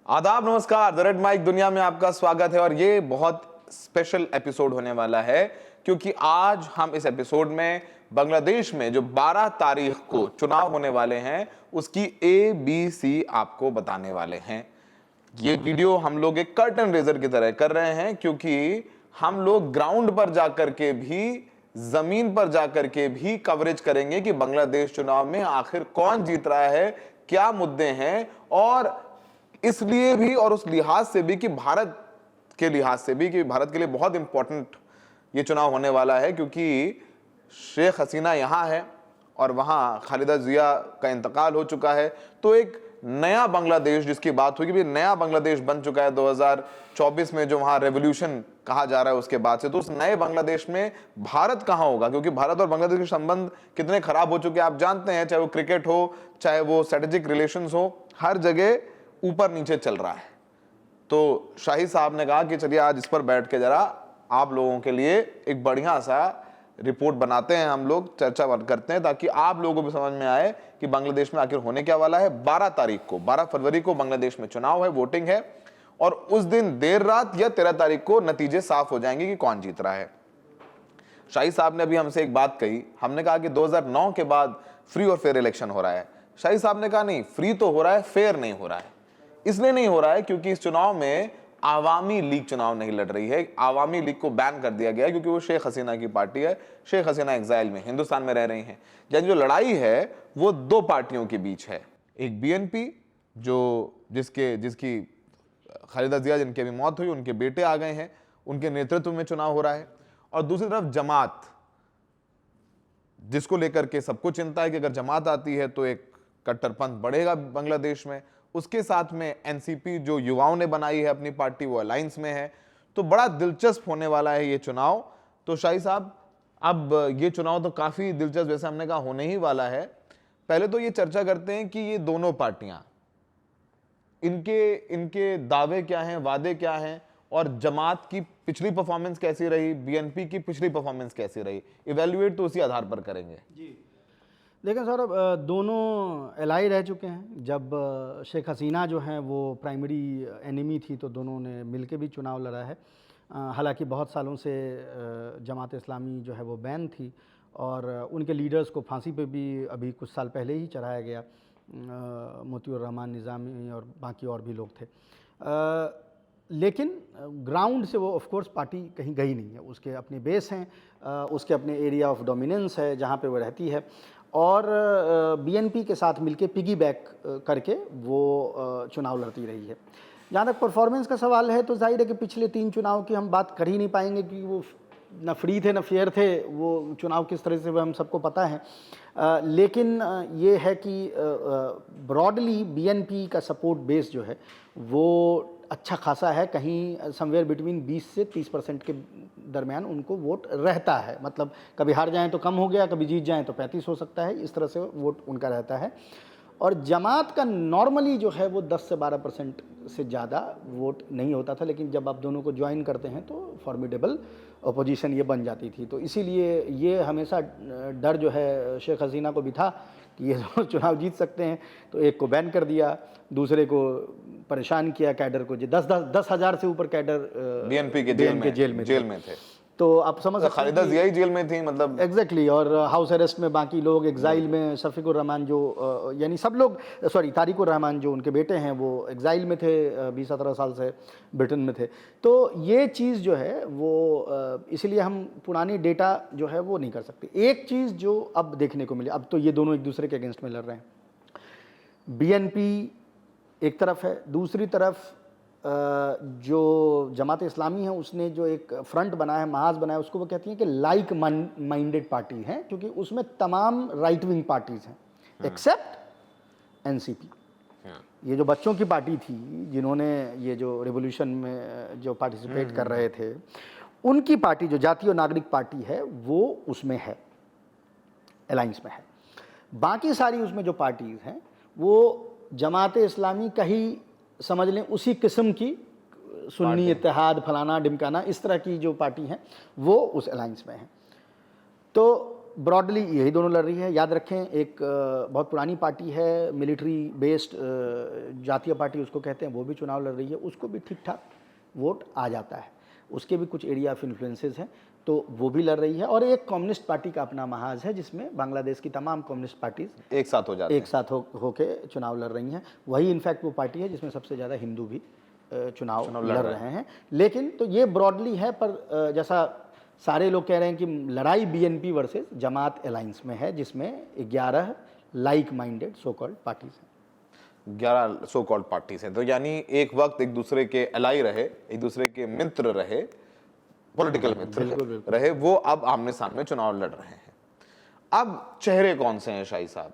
आदाब, नमस्कार। The red mic दुनिया में आपका स्वागत है और ये बहुत स्पेशल एपिसोड होने वाला है क्योंकि आज हम इस एपिसोड में बांग्लादेश में जो 12 तारीख को चुनाव होने वाले हैं उसकी ABC आपको बताने वाले हैं। ये वीडियो हम लोग एक कर्टन रेजर की तरह कर रहे हैं क्योंकि हम लोग ग्राउंड पर जाकर के भी, जमीन पर जाकर के भी कवरेज करेंगे कि बांग्लादेश चुनाव में आखिर कौन जीत रहा है, क्या मुद्दे हैं, और इसलिए भी और उस लिहाज से भी कि भारत के लिहाज से भी कि भारत के लिए बहुत इंपॉर्टेंट ये चुनाव होने वाला है क्योंकि शेख हसीना यहाँ है और वहाँ खालिदा जिया का इंतकाल हो चुका है। तो एक नया बांग्लादेश जिसकी बात हुई कि नया बांग्लादेश बन चुका है 2024 में, जो वहाँ रेवोल्यूशन कहा जा रहा है उसके बाद से। तो उस नए बांग्लादेश में भारत कहाँ होगा, क्योंकि भारत और बांग्लादेश के संबंध कितने खराब हो चुके हैं आप जानते हैं। चाहे वो क्रिकेट हो, चाहे वो स्ट्रेटेजिक रिलेशंस हो, हर जगह ऊपर नीचे चल रहा है। तो शाही साहब ने कहा कि चलिए आज इस पर बैठ के जरा आप लोगों के लिए एक बढ़िया सा रिपोर्ट बनाते हैं, हम लोग चर्चा करते हैं ताकि आप लोगों को भी समझ में आए कि बांग्लादेश में आखिर होने क्या वाला है। 12 फरवरी को बांग्लादेश में चुनाव है, वोटिंग है और उस दिन देर रात या 13 तारीख को नतीजे साफ हो जाएंगे कि कौन जीत रहा है। शाही साहब ने अभी हमसे एक बात कही, हमने कहा कि 2009 के बाद फ्री और फेयर इलेक्शन हो रहा है। शाही साहब ने कहा नहीं, फ्री तो हो रहा है, फेयर नहीं हो रहा है। इसलिए नहीं हो रहा है क्योंकि इस चुनाव में आवामी लीग चुनाव नहीं लड़ रही है। आवामी लीग को बैन कर दिया गया है क्योंकि वो शेख हसीना की पार्टी है। शेख हसीना एग्जाइल में हिंदुस्तान में रह रही हैं। यानी जो लड़ाई है वो दो पार्टियों के बीच है। एक BNP जिसकी खालिदा जिया जिनकी अभी मौत हुई, उनके बेटे आ गए हैं, उनके नेतृत्व में चुनाव हो रहा है। और दूसरी तरफ जमात, जिसको लेकर के सबको चिंता है कि अगर जमात आती है तो एक कट्टरपंथ बढ़ेगा बांग्लादेश में। उसके साथ में NCP जो युवाओं ने बनाई है अपनी पार्टी, वो अलायंस में है। तो बड़ा दिलचस्प होने वाला है ये चुनाव। तो शाही साहब, अब ये चुनाव तो काफी दिलचस्प, जैसे हमने कहा, होने ही वाला है। पहले तो ये चर्चा करते हैं कि ये दोनों पार्टियां, इनके दावे क्या हैं, वादे क्या हैं, और जमात की पिछली परफॉर्मेंस कैसी रही, BNP की पिछली परफॉर्मेंस कैसी रही, इवेल्युएट तो उसी आधार पर करेंगे। जी देखें सर, दोनों एलाई रह चुके हैं। जब शेख हसीना जो हैं वो प्राइमरी एनिमी थी तो दोनों ने मिलके भी चुनाव लड़ा है। हालांकि बहुत सालों से जमात इस्लामी जो है वो बैन थी और उनके लीडर्स को फांसी पे भी अभी कुछ साल पहले ही चढ़ाया गया। मोतियुर रहमान निज़ामी और बाकी और भी लोग थे। लेकिन ग्राउंड से वो ऑफ कोर्स पार्टी कहीं गई नहीं है। उसके अपने बेस हैं, उसके अपने एरिया ऑफ डोमिनेंस है जहाँ पे वो रहती है, और BNP के साथ मिलके पिगी बैक करके वो चुनाव लड़ती रही है। जहाँ तक परफॉर्मेंस का सवाल है तो जाहिर है कि पिछले 3 चुनाव की हम बात कर ही नहीं पाएंगे कि वो न फ्री थे न फेयर थे। वो चुनाव किस तरह से वो हम सबको पता है। लेकिन ये है कि ब्रॉडली BNP का सपोर्ट बेस जो है वो अच्छा खासा है। कहीं समवेयर बिटवीन 20 से 30% के दरमियान उनको वोट रहता है। मतलब कभी हार जाएं तो कम हो गया, कभी जीत जाएं तो 35 हो सकता है, इस तरह से वोट उनका रहता है। और जमात का नॉर्मली जो है वो 10 से 12% से ज़्यादा वोट नहीं होता था, लेकिन जब आप दोनों को ज्वाइन करते हैं तो फॉर्मिडेबल अपोजिशन ये बन जाती थी। तो इसीलिए ये हमेशा डर जो है शेख हसीना को भी था कि ये चुनाव जीत सकते हैं, तो एक को बैन कर दिया, दूसरे को परेशान किया, कैडर को। जो 10,000 से ऊपर कैडर BNP के जेल में थे। तो आप समझ सकते हैं खालिदा जिया ही जेल में थी, मतलब एग्जैक्टली। और हाउस अरेस्ट में बाकी लोग, एग्जाइल में शफीकुर रहमान जो यानी सब लोग, सॉरी तारिकुर रहमान जो उनके बेटे हैं वो एग्जाइल में थे, 20-17 साल से ब्रिटेन में थे। तो ये चीज़ जो है वो इसलिए हम पुरानी डेटा जो है वो नहीं कर सकते। एक चीज़ जो अब देखने को मिली, अब तो ये दोनों एक दूसरे के अगेंस्ट में लड़ रहे हैं। BNP एक तरफ है, दूसरी तरफ जो जमात इस्लामी है उसने जो एक फ्रंट बनाया है, महाज बनाया, उसको वो कहती हैं कि लाइक माइंडेड पार्टी है, क्योंकि उसमें तमाम राइट विंग पार्टीज हैं एक्सेप्ट NCP। ये जो बच्चों की पार्टी थी जिन्होंने ये जो रेवोल्यूशन में जो पार्टिसिपेट कर रहे थे, उनकी पार्टी जो जातीय और नागरिक पार्टी है वो उसमें है, अलायंस में है। बाकी सारी उसमें जो पार्टीज हैं वो जमात इस्लामी का ही समझ लें उसी किस्म की, सुन्नी इत्तेहाद फलाना ढिमकाना इस तरह की जो पार्टी हैं वो उस अलायंस में है। तो ब्रॉडली यही दोनों लड़ रही है। याद रखें, एक बहुत पुरानी पार्टी है, मिलिट्री बेस्ड जातीय पार्टी उसको कहते हैं, वो भी चुनाव लड़ रही है, उसको भी ठीक ठाक वोट आ जाता है, उसके भी कुछ एरिया ऑफ इन्फ्लुएंसेस हैं, तो वो भी लड़ रही है। और एक कम्युनिस्ट पार्टी का अपना महाज है, जिसमें बांग्लादेश की तमाम कम्युनिस्ट पार्टीज एक साथ हो जाते एक साथ होके चुनाव लड़ रही हैं। वही इनफैक्ट वो पार्टी है जिसमें सबसे ज़्यादा हिंदू भी चुनाव लड़ रहे हैं। लेकिन तो ये ब्रॉडली है, पर जैसा सारे लोग कह रहे हैं कि लड़ाई बीएनपी वर्सेस जमात अलायंस में है, जिसमें 11 like minded so called parties हैं। 11 सो कॉल्ड पार्टीज हैं, तो यानी एक वक्त एक दूसरे के अलाई रहे, एक दूसरे के मित्र रहे, पॉलिटिकल मित्र रहे, वो अब आमने सामने चुनाव लड़ रहे हैं। अब चेहरे कौन से हैं शाही साहब?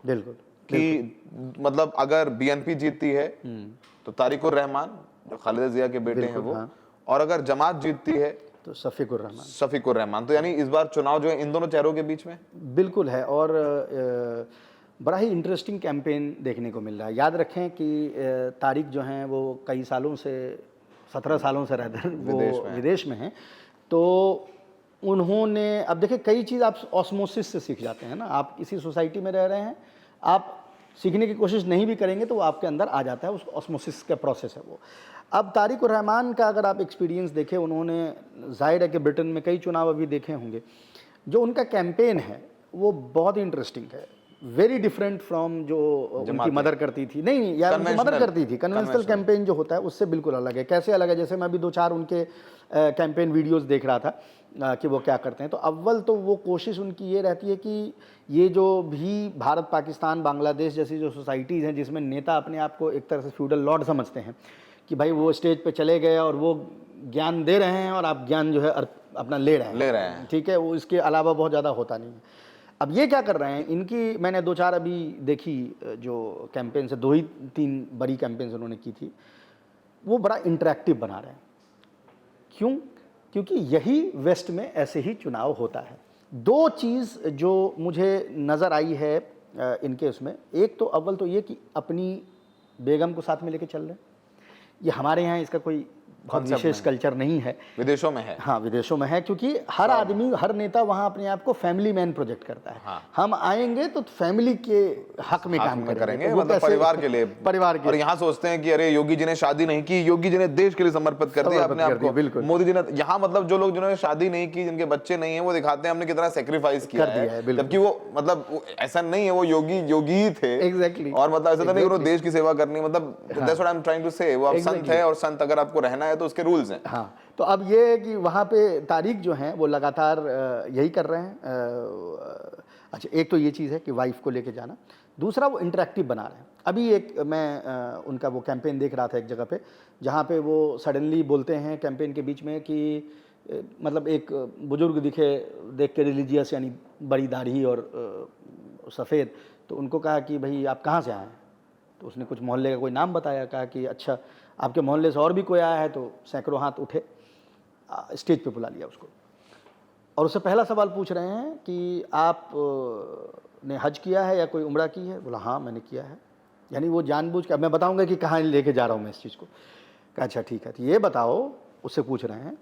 बिल्कुल कि मतलब अगर बीएनपी जीतती है तो तारिकुर रहमान जो खालिदा जिया के बेटे हैं वो, और अगर जमात जीतती है तो शफीकुर रहमान। तो यानी इस बार चुनाव जो है इन दोनों चेहरों के बीच में बिल्कुल है। और बड़ा ही इंटरेस्टिंग कैंपेन देखने को मिल रहा है। याद रखें कि तारिक जो हैं वो कई सालों से, 17 सालों से रहते वो विदेश में हैं, तो उन्होंने, अब देखिए कई चीज़ आप ऑस्मोसिस से सीख जाते हैं ना। आप किसी सोसाइटी में रह रहे हैं, आप सीखने की कोशिश नहीं भी करेंगे तो वो आपके अंदर आ जाता है, उस ऑस्मोसिस का प्रोसेस है वो। अब तारिक रहमान का अगर आप एक्सपीरियंस देखें, उन्होंने जाहिर है कि ब्रिटेन में कई चुनाव अभी देखे होंगे, जो उनका कैंपेन है वो बहुत ही इंटरेस्टिंग है, वेरी डिफरेंट फ्रॉम जो उनकी मदर करती थी। नहीं यार, उनकी मदर करती थी। कन्वेंशनल कैंपेन जो होता है उससे बिल्कुल अलग है। कैसे अलग है? जैसे मैं अभी 2-4 उनके कैंपेन वीडियोस देख रहा था कि वो क्या करते हैं। तो अव्वल तो वो कोशिश उनकी ये रहती है कि ये जो भी भारत, पाकिस्तान, बांग्लादेश जैसी जो सोसाइटीज़ हैं जिसमें नेता अपने आप को एक तरह से फ्यूडल लॉर्ड समझते हैं, कि भाई वो स्टेज पे चले गए और वो ज्ञान दे रहे हैं और आप ज्ञान जो है अपना ले रहे हैं, ठीक है, वो इसके अलावा बहुत ज़्यादा होता नहीं है। अब ये क्या कर रहे हैं, इनकी मैंने 2-4 अभी देखी जो कैंपेन से, 2-3 बड़ी कैंपेन्स उन्होंने की थी, वो बड़ा इंटरेक्टिव बना रहे हैं। क्यों? क्योंकि यही वेस्ट में ऐसे ही चुनाव होता है। 2 चीज़ जो मुझे नज़र आई है इनके उसमें, एक तो अव्वल तो ये कि अपनी बेगम को साथ में लेके चल रहे हैं। ये हमारे यहाँ इसका कोई बहुत विशेष कल्चर नहीं है, विदेशों में है। हाँ, विदेशों में है, क्योंकि हर आदमी, हर नेता वहाँ अपने आप को फैमिली मैन प्रोजेक्ट करता है। हाँ। हम आएंगे तो फैमिली के हक में काम करेंगे, तो मतलब परिवार के लिए, परिवार के। और यहाँ सोचते हैं कि अरे योगी जी ने शादी नहीं की, योगी जी ने देश के लिए समर्पित कर दिया अपने आप को। बिल्कुल। मोदी जी ने यहाँ, मतलब जो लोग जिन्होंने शादी नहीं की, जिनके बच्चे नहीं है, वो दिखाते हैं हमने कितना सेक्रीफाइस किया है, जबकि वो मतलब ऐसा नहीं है, वो योगी ही थे। एग्जैक्टली। और मतलब ऐसा तो नहीं उन्होंने देश की सेवा करनी, मतलब that's what I am trying to say, वो आप संत है, और संत अगर आपको रहना है तो उसके रूल्स हैं। हाँ, तो अब ये है कि वहाँ पे तारिक जो हैं वो लगातार यही कर रहे हैं। अच्छा, एक तो ये चीज़ है कि वाइफ को लेके जाना, दूसरा वो इंटरेक्टिव बना रहे हैं। अभी एक मैं उनका वो कैंपेन देख रहा था एक जगह पे, जहाँ पे वो सडनली बोलते हैं कैंपेन के बीच में कि मतलब एक बुजुर्ग देख के रिलीजियस, यानी बड़ी दाढ़ी और सफ़ेद, तो उनको कहा कि भाई आप कहाँ से आए हैं? तो उसने कुछ मोहल्ले का कोई नाम बताया, कहा कि अच्छा आपके मोहल्ले से और भी कोई आया है? तो सैकड़ों हाथ उठे, स्टेज पे बुला लिया उसको, और उससे पहला सवाल पूछ रहे हैं कि आप ने हज किया है या कोई उम्रा की है? बोला हाँ मैंने किया है। यानी वो जानबूझ के, अब मैं बताऊंगा कि कहाँ लेके जा रहा हूँ मैं इस चीज़ को। कहा अच्छा ठीक है, तो ये बताओ, उससे पूछ रहे हैं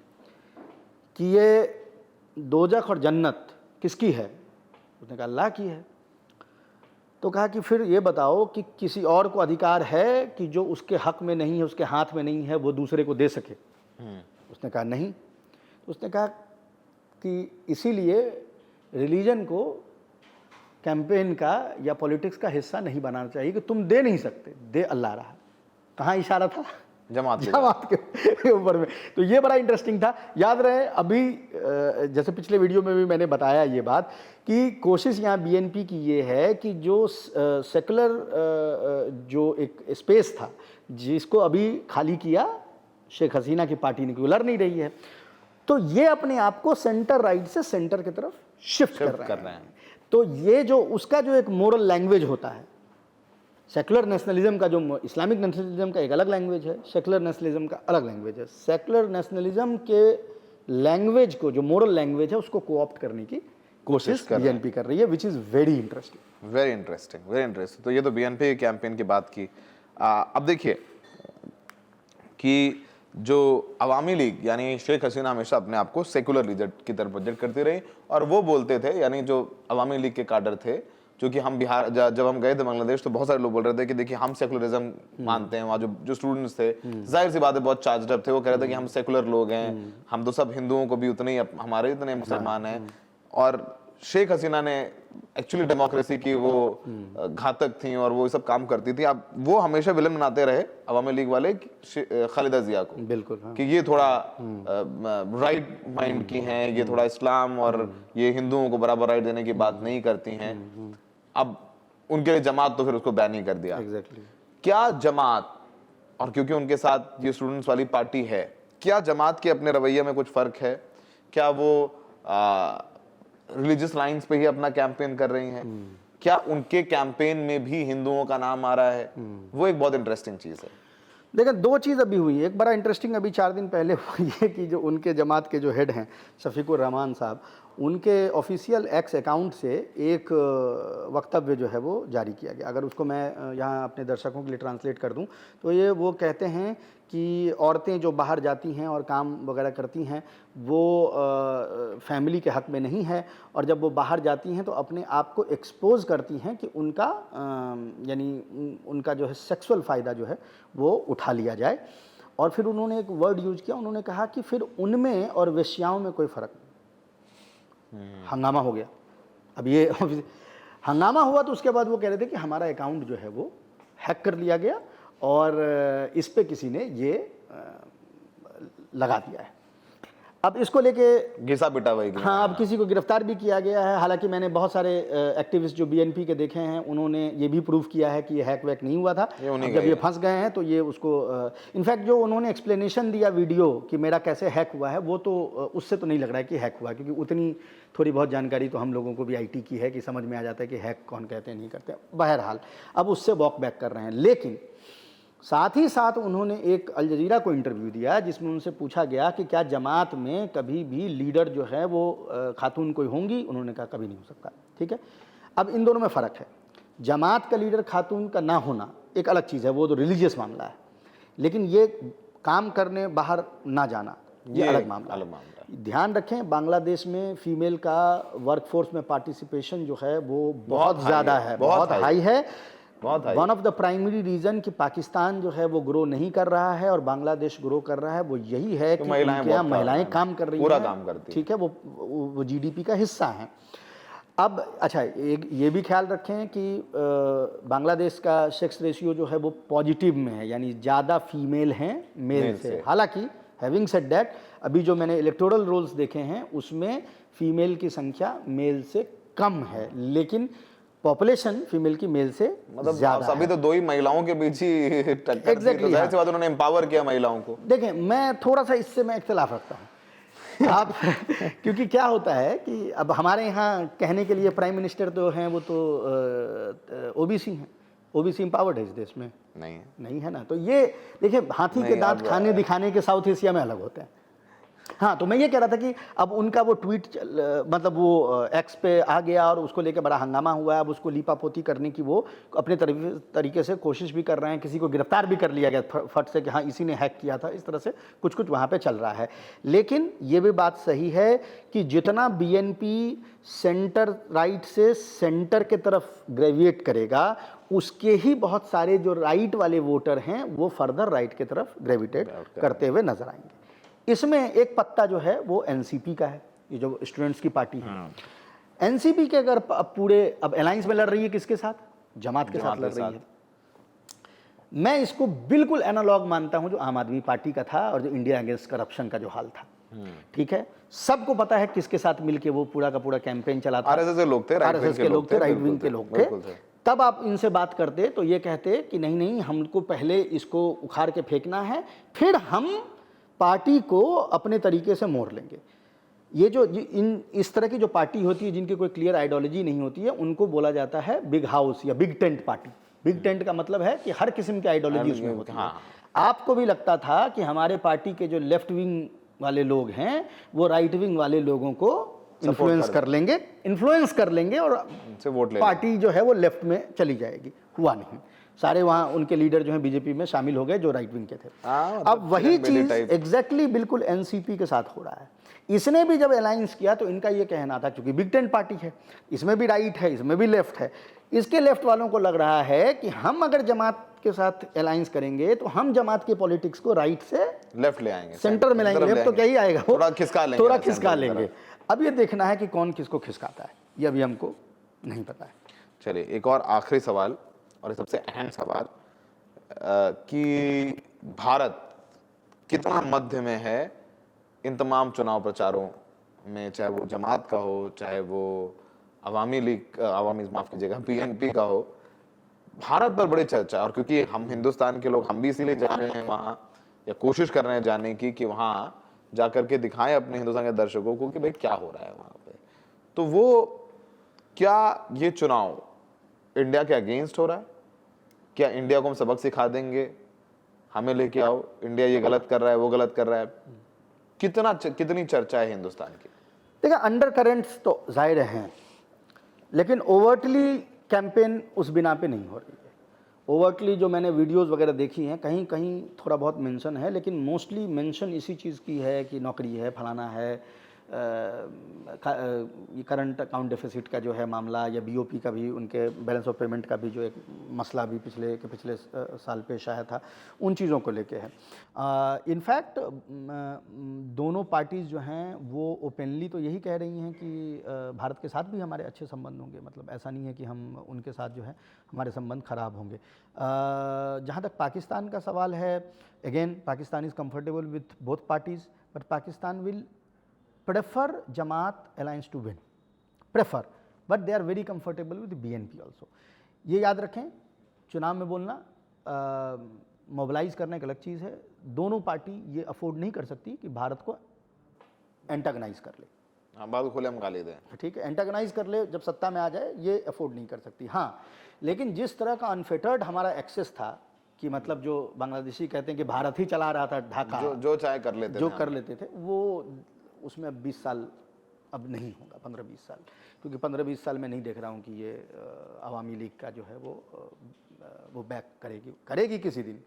कि ये दोजख और जन्नत किसकी है? उसने कहा अल्लाह की है। तो कहा कि फिर ये बताओ कि किसी और को अधिकार है कि जो उसके हक में नहीं है, उसके हाथ में नहीं है, वो दूसरे को दे सके? उसने कहा नहीं। तो उसने कहा कि इसीलिए रिलीजन को कैंपेन का या पॉलिटिक्स का हिस्सा नहीं बनाना चाहिए, कि तुम दे नहीं सकते, दे अल्लाह रहा। कहाँ इशारा था? जमात के ऊपर में। तो ये बड़ा इंटरेस्टिंग था। याद रहे, अभी जैसे पिछले वीडियो में भी मैंने बताया ये बात, कि कोशिश यहाँ बीएनपी की ये है कि जो सेकुलर जो एक स्पेस था, जिसको अभी खाली किया शेख हसीना की पार्टी ने, लड़ नहीं रही है, तो ये अपने आप को सेंटर राइट से सेंटर की तरफ शिफ्ट कर रहे हैं। तो ये जो उसका जो एक मोरल लैंग्वेज होता है, सेकुलर नेशनलिज्म का, जो इस्लामिक नेशनलिज्म का एक अलग लैंग्वेज है, सेकुलर नेशनलिज्म का अलग लैंग्वेज है। सेकुलर नेशनलिज्म के लैंग्वेज को, जो मोरल लैंग्वेज है, उसको कोऑप्ट करने की कोशिश बीएनपी कर रही है, which is very interesting. Very interesting, very interesting. तो ये तो बीएनपी कैंपेन की बात की। अब देखिए कि जो अवामी लीग यानी शेख हसीना हमेशा अपने आप को सेकुलर लीडर की तरफ प्रोजेक्ट करती रही, और वो बोलते थे, यानी जो अवामी लीग के काडर थे, जो कि हम बिहार जब हम गए थे बांग्लादेश तो बहुत सारे लोग बोल रहे थे कि देखिए हम सेकुलरिज्म मानते हैं। वहाँ जो स्टूडेंट्स थे, जाहिर सी बात है बहुत चार्ज अप थे, वो कह रहे थे कि हम सेकुलर लोग हैं, हम तो सब हिंदुओं को भी उतने ही हमारे इतने मुसलमान हैं। और शेख हसीना ने एक्चुअली डेमोक्रेसी की वो घातक थी और वो सब काम करती थी। अब वो हमेशा विलन बनाते रहे अवामी लीग वाले खालिदा जिया को, बिल्कुल, हाँ। कि ये थोड़ा राइट माइंड की हैं, ये थोड़ा इस्लाम और ये हिंदुओं को बराबर राइट देने की बात नहीं करती हैं। अब उनके लिए जमात तो फिर उसको बैन ही कर दिया। एग्जैक्टली। क्या जमात, और क्योंकि उनके साथ ये स्टूडेंट्स वाली पार्टी है, क्या जमात के अपने रवैये में कुछ फर्क है? क्या वो रिलीजियस लाइंस पे ही अपना कैंपेन कर रही हैं? क्या उनके कैंपेन में भी हिंदुओं का नाम आ रहा है? वो एक बहुत इंटरेस्टिंग चीज है। देखिए, दो चीज़ अभी हुई। एक बड़ा इंटरेस्टिंग अभी 4 दिन पहले हुआ ये कि जो उनके जमात के जो हेड हैं शफीकुर रहमान साहब, उनके ऑफिशियल एक्स अकाउंट से एक वक्तव्य जो है वो जारी किया गया। अगर उसको मैं यहाँ अपने दर्शकों के लिए ट्रांसलेट कर दूँ तो ये वो कहते हैं कि औरतें जो बाहर जाती हैं और काम वगैरह करती हैं वो फैमिली के हक़ में नहीं है, और जब वो बाहर जाती हैं तो अपने आप को एक्सपोज करती हैं कि उनका यानी उनका जो है सेक्सुअल फ़ायदा जो है वो उठा लिया जाए। और फिर उन्होंने एक वर्ड यूज किया, उन्होंने कहा कि फिर उनमें और वेश्याओं में कोई फ़र्क नहीं। हंगामा हो गया। अब ये हंगामा हुआ तो उसके बाद वो कह रहे थे कि हमारा अकाउंट जो है वो हैक कर लिया गया और इस पे किसी ने ये लगा दिया है। अब इसको लेके घिसा पिटा वही। हाँ, अब किसी को गिरफ्तार भी किया गया है। हालांकि मैंने बहुत सारे एक्टिविस्ट जो बीएनपी के देखे हैं, उन्होंने ये भी प्रूव किया है कि ये हैक वैक नहीं हुआ था। जब ये फंस गए हैं तो ये उसको इनफैक्ट जो उन्होंने एक्सप्लेनेशन दिया वीडियो कि मेरा कैसे हैक हुआ है, वो तो उससे तो नहीं लग रहा है कि हैक हुआ, क्योंकि उतनी थोड़ी बहुत जानकारी तो हम लोगों को भी आईटी की है कि समझ में आ जाता है कि हैक कौन कहते हैं नहीं करते। बहरहाल अब उससे वॉक बैक कर रहे हैं। लेकिन साथ ही साथ उन्होंने एक अल जजीरा को इंटरव्यू दिया जिसमें उनसे पूछा गया कि क्या जमात में कभी भी लीडर जो है वो खातून कोई होंगी? उन्होंने कहा कभी नहीं हो सकता। ठीक है, अब इन दोनों में फ़र्क है। जमात का लीडर खातून का ना होना एक अलग चीज़ है, वो तो रिलीजियस मामला है, लेकिन ये काम करने बाहर ना जाना ये अलग मामला है। ध्यान रखें, बांग्लादेश में फीमेल का वर्कफोर्स में पार्टिसिपेशन जो है वो बहुत ज़्यादा है, बहुत हाई है। One of the primary reason कि पाकिस्तान जो है वो ग्रो नहीं कर रहा है और बांग्लादेश ग्रो कर रहा है वो यही है कि महिलाएं काम कर रही हैं, पूरा काम करती हैं। ठीक है, वो जीडीपी का हिस्सा हैं। अब अच्छा, एक ये भी ख्याल रखें कि बांग्लादेश का सेक्स रेशियो जो है वो पॉजिटिव में है, यानी ज़्यादा फीमेल हैं मेल से। हालांकि हैविंग सेड दैट, अभी जो मैंने इलेक्टोरल रोल्स देखे हैं उसमें फीमेल की संख्या मेल से कम है, लेकिन पॉपुलेशन फीमेल की मेल से मतलब ज्यादा है। अभी तो दो ही महिलाओं के बीच ही टक्कर थी, तो जाहिर सी बात उन्होंने एम्पावर किया महिलाओं को। देखें, मैं थोड़ा सा इससे मैं इख्तिलाफ रखता हूँ आप क्योंकि क्या होता है कि अब हमारे यहाँ कहने के लिए प्राइम मिनिस्टर तो हैं, वो तो ओबीसी हैं, ओबीसी एम्पावर्ड है इस देश में नहीं है ना। तो ये देखिए, हाथी के दांत खाने दिखाने के साउथ एशिया में अलग होते हैं। हाँ, तो मैं ये कह रहा था कि अब उनका वो ट्वीट मतलब वो एक्स पे आ गया और उसको लेकर बड़ा हंगामा हुआ है। अब उसको लीपापोती करने की वो अपने तरीके से कोशिश भी कर रहे हैं। किसी को गिरफ्तार भी कर लिया गया फट से कि हाँ इसी ने हैक किया था। इस तरह से कुछ वहाँ पे चल रहा है। लेकिन ये भी बात सही है कि जितना बीएनपी सेंटर राइट से सेंटर के तरफ ग्रेविएट करेगा, उसके ही बहुत सारे जो राइट वाले वोटर हैं वो फर्दर राइट की तरफ ग्रेविटेट करते हुए नजर आएंगे। इसमें एक पत्ता जो है वो एनसीपी का है, ये जो स्टूडेंट्स की पार्टी है। एनसीपी के अगर पूरे अब अलायंस में लड़ रही है किसके साथ? जमात के साथ लड़ रही है। मैं इसको बिल्कुल एनालॉग मानता हूं जो आम आदमी पार्टी का था और जो इंडिया अगेंस्ट करप्शन का जो हाल था। ठीक है, सबको पता है किसके साथ मिलके वो पूरा का पूरा कैंपेन चला था। आरएसएस के लोग थे, राइट विंग के लोग थे। तब आप इनसे बात करते तो ये कहते कि नहीं, हमको पहले इसको उखाड़ के फेंकना है, फिर हम पार्टी को अपने तरीके से मोड़ लेंगे। ये जो इस तरह की जो पार्टी होती है जिनकी कोई क्लियर आइडियोलॉजी नहीं होती है, उनको बोला जाता है बिग हाउस या big tent party. Big tent का मतलब है कि हर किस्म की आइडियोलॉजी उसमें होती है। आपको भी लगता था कि हमारे पार्टी के जो लेफ्ट विंग वाले लोग हैं वो राइट विंग वाले लोगों को इन्फ्लुएंस कर लेंगे और पार्टी जो है वो लेफ्ट में चली जाएगी। हुआ नहीं। सारे वहाँ उनके लीडर जो हैं बीजेपी में शामिल हो गए जो राइट विंग के थे। हाँ, मतलब अब वही किरण बेदी चीज़ टाइप। एग्जैक्टली बिल्कुल एनसीपी के साथ हो रहा है। इसने भी जब अलायंस किया तो इनका ये कहना था, क्योंकि बिग टेन पार्टी है, इसमें भी राइट है, इसमें भी लेफ्ट है, इसके लेफ्ट वालों को लग रहा है कि हम अगर जमात के साथ अलायंस करेंगे तो हम जमात के पॉलिटिक्स को राइट से लेफ्ट ले आएंगे, सेंटर में लाएंगे। लेफ्ट तो क्या ही आएगा, वो थोड़ा खिसका लेंगे, थोड़ा ना खिसका सेंटर की लेंगे। अब ये देखना है कि कौन किसको खिसकाता है, ये अभी हमको नहीं पता है। चलिए एक और आखिरी सवाल, और सबसे अहम सवाल, कि भारत कितना मध्य में है इन तमाम चुनाव प्रचारों में, चाहे वो जमात का हो, चाहे वो अवामी लीग, अवामी माफ कीजिएगा बीएनपी का हो। भारत पर बड़ी चर्चा, और क्योंकि हम हिंदुस्तान के लोग, हम भी इसीलिए जा रहे हैं वहां, या कोशिश कर रहे हैं जाने की, कि वहां जाकर के दिखाएं अपने हिंदुस्तान के दर्शकों को कि भाई क्या हो रहा है वहां पे। तो वो क्या ये चुनाव इंडिया के अगेंस्ट हो रहा है? क्या इंडिया को हम सबक सिखा देंगे, हमें लेके आओ, इंडिया ये गलत कर रहा है, वो गलत कर रहा है? कितनी चर्चा है हिंदुस्तान की? देखिए, अंडर करेंट्स तो जाहिर हैं, लेकिन ओवर्टली कैंपेन उस बिना पे नहीं हो रही है। ओवर्टली जो मैंने वीडियोस वगैरह देखी हैं, कहीं कहीं थोड़ा बहुत मेंशन है, लेकिन मोस्टली मेंशन इसी चीज़ की है कि नौकरी है, फलाना है, ये करंट अकाउंट डेफिसिट का जो है मामला, या बीओपी का भी, उनके बैलेंस ऑफ पेमेंट का भी जो एक मसला भी पिछले साल पेश आया था, उन चीज़ों को लेके है। इनफैक्ट दोनों पार्टीज़ जो हैं वो ओपनली तो यही कह रही हैं कि भारत के साथ भी हमारे अच्छे संबंध होंगे, मतलब ऐसा नहीं है कि हम उनके साथ जो है हमारे संबंध खराब होंगे। जहाँ तक पाकिस्तान का सवाल है, again Pakistan is comfortable with both parties, but Pakistan will prefer Jamaat alliance to win, prefer, but they are very comfortable with BNP also। ये याद रखें, चुनाव में बोलना, मोबिलाइज करना एक अलग चीज़ है। दोनों पार्टी ये अफोर्ड नहीं कर सकती कि भारत को एंटागनाइज कर ले। हाँ, बात खोले हम गाली दें, ठीक है, एंटागनाइज कर ले जब सत्ता में आ जाए, ये अफोर्ड नहीं कर सकती। हाँ, लेकिन जिस तरह का अनफिटर्ड हमारा एक्सेस था, कि मतलब जो बांग्लादेशी कहते हैं कि भारत ही चला रहा था ढाका, जो चाहे कर लेते जो थे, कर लेते थे, वो उसमें अब 20 साल अब नहीं होगा, 15-20 साल, क्योंकि 15-20 साल में नहीं देख रहा हूँ कि ये अवामी लीग का जो है वो बैक करेगी किसी दिन।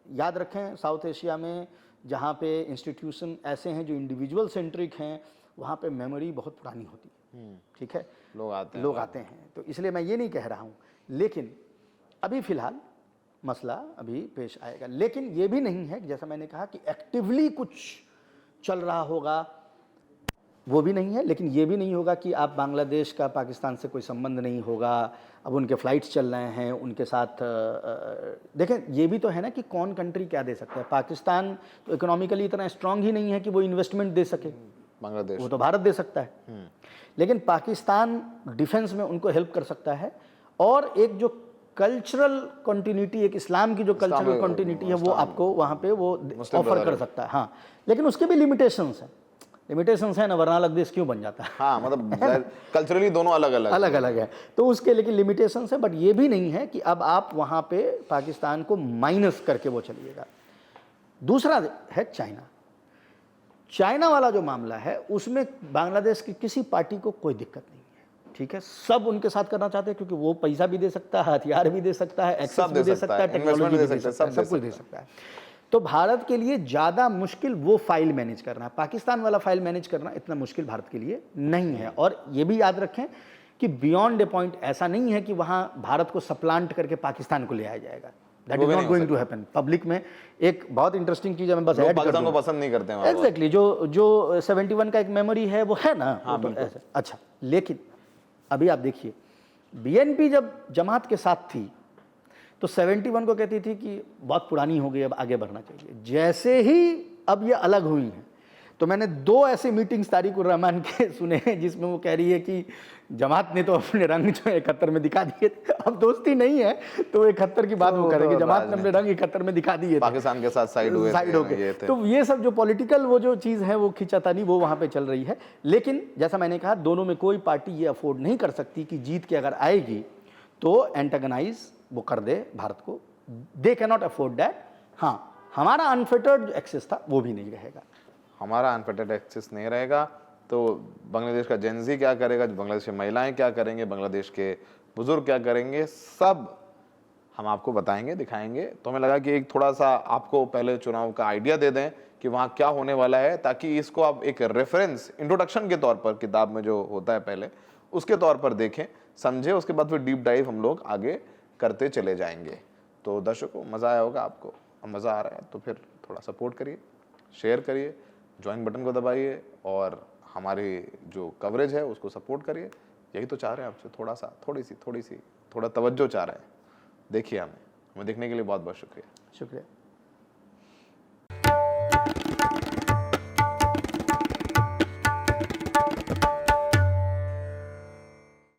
याद रखें, साउथ एशिया में जहाँ पे इंस्टीट्यूशन ऐसे हैं जो इंडिविजुअल सेंट्रिक हैं, वहाँ पे मेमोरी बहुत पुरानी होती है। ठीक है, लोग आते हैं, तो इसलिए मैं ये नहीं कह रहा हूँ, लेकिन अभी फ़िलहाल मसला अभी पेश आएगा। लेकिन ये भी नहीं है कि जैसा मैंने कहा कि एक्टिवली कुछ चल रहा होगा, वो भी नहीं है, लेकिन ये भी नहीं होगा कि आप बांग्लादेश का पाकिस्तान से कोई संबंध नहीं होगा। अब उनके फ़्लाइट्स चल रहे हैं, उनके साथ देखें, ये भी तो है ना कि कौन कंट्री क्या दे सकता है। पाकिस्तान तो इकोनॉमिकली इतना स्ट्रांग ही नहीं है कि वो इन्वेस्टमेंट दे सके, बांग्लादेश वो तो भारत दे सकता है, लेकिन पाकिस्तान डिफेंस में उनको हेल्प कर सकता है। और एक जो कल्चरल कंटिन्यूटी, एक इस्लाम की जो कल्चरल कंटिन्यूटी है, वो आपको वहाँ पे वो ऑफर कर सकता है। हाँ, लेकिन उसके भी लिमिटेशंस हैं ना, वरना अलग देश क्यों बन जाता है। हाँ, मतलब कल्चरली दोनों अलग अलग है, तो उसके लेकिन लिमिटेशंस है। बट ये भी नहीं है कि अब आप वहाँ पे पाकिस्तान को माइनस करके वो चलिएगा। दूसरा है चाइना वाला जो मामला है, उसमें बांग्लादेश की किसी पार्टी को कोई दिक्कत नहीं है। ठीक है, सब उनके साथ करना चाहते हैं, क्योंकि वो पैसा भी दे सकता है, हथियार भी दे सकता है, एक्सेस भी दे सकता है, टेक्नोलॉजी भी दे सकता है, सब कुछ दे सकता है। तो भारत के लिए ज़्यादा मुश्किल वो फाइल मैनेज करना है, पाकिस्तान वाला फाइल मैनेज करना इतना मुश्किल भारत के लिए नहीं है। और ये भी याद रखें कि बियॉन्ड ए पॉइंट ऐसा नहीं है कि वहाँ भारत को सप्लांट करके पाकिस्तान को ले आया जाएगा। That is not going to happen. Public में एक बहुत इंटरेस्टिंग चीज़ है, मैं बस ऐड कर दूं, पसंद नहीं करते हैं एग्जैक्टली, जो 71 का एक मेमोरी है वो है ना। हाँ, तो ऐसा अच्छा, लेकिन अभी आप देखिए, बीएनपी जब जमात के साथ थी तो 71 को कहती थी कि बहुत पुरानी हो गई, अब आगे बढ़ना चाहिए। जैसे ही अब ये अलग हुई हैं, तो मैंने 2 ऐसे मीटिंग्स तारिक उर रहमान के सुने हैं जिसमें वो कह रही है कि जमात ने तो अपने रंग जो 71 में दिखा दिए थे, अब दोस्ती नहीं है तो 71 की बात वो करेंगे, जमात ने अपने रंग 71 में दिखा दिए, पाकिस्तान के साथ साइड हो गए। तो ये सब जो पॉलिटिकल वो जो चीज़ है वो खिंचातानी वो वहाँ पे चल रही है। लेकिन जैसा मैंने कहा, दोनों में कोई पार्टी ये अफोर्ड नहीं कर सकती कि जीत के अगर आएगी तो एंटागनाइज वो कर दे भारत को। They can not afford that. हाँ, हमारा अनफिटर्ड एक्सेस था वो भी नहीं रहेगा, हमारा अनफिटर्ड एक्सेस नहीं रहेगा। तो बांग्लादेश का जेनजी क्या करेगा, बांग्लादेश की महिलाएं क्या करेंगे, बांग्लादेश के बुजुर्ग क्या करेंगे, सब हम आपको बताएंगे, दिखाएंगे। तो हमें लगा कि एक थोड़ा सा आपको पहले चुनाव का आइडिया दे दें कि वहाँ क्या होने वाला है, ताकि इसको आप एक रेफरेंस इंट्रोडक्शन के तौर पर, किताब में जो होता है पहले, उसके तौर पर देखें, समझें, उसके बाद फिर डीप डाइव हम लोग आगे करते चले जाएंगे। तो दर्शकों, मज़ा आया होगा आपको, अब मज़ा आ रहा है तो फिर थोड़ा सपोर्ट करिए, शेयर करिए, ज्वाइन बटन को दबाइए और हमारी जो कवरेज है उसको सपोर्ट करिए। यही तो चाह रहे हैं आपसे, थोड़ा सा, थोड़ा तवज्जो चाह रहे हैं। देखिए हमें देखने के लिए बहुत बहुत शुक्रिया। शुक्रिया।